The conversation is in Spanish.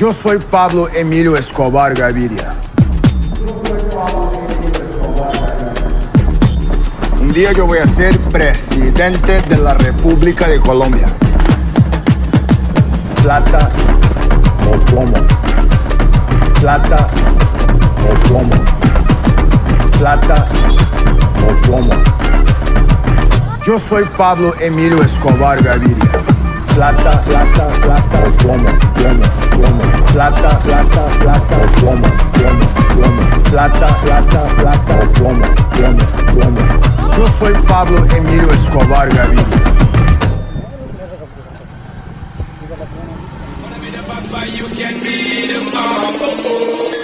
Yo soy Pablo Emilio Escobar Gaviria. Un día yo voy a ser presidente de la República de Colombia. Plata o plomo. Plata o plomo. Plata o plomo. Yo soy Pablo Emilio Escobar Gaviria. Plata, plata, plata o plomo, plomo, plomo. Plata, plata, plata o plomo, plomo, plomo. Plata, plata, plata o plomo, plomo, plomo. Yo soy Pablo Emilio Escobar Gaviria. You can be the